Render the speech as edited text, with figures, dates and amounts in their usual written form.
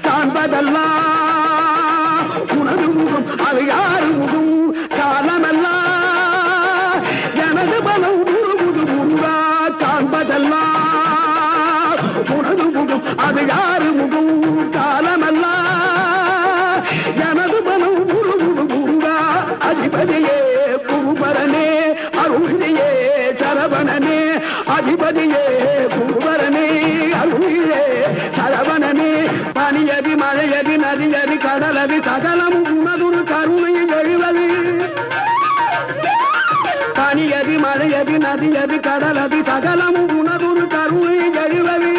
காண்பதெல்லாம் உனது முகம் அது யாரு முகம் காலமெல்லாம் எனது பலம் முழுமுது முருகா காண்பதெல்லாம் உனது முகம் அது யாரு முகம் காலமெல்லாம் எனது பலம் முழுமுது முருகா அதிபதியே புகுபரனே அருளியே சரவணனே அதிபதியே புகுபரனே அருளியே சரவணனே பனியதி மழையதி நதியதி கடலதி சகலமும் உனதொரு கருணையை எழுவது பனியதி மழையதி நதியதி கடலதி சகலமும் உனதொரு கருணையை எழுவது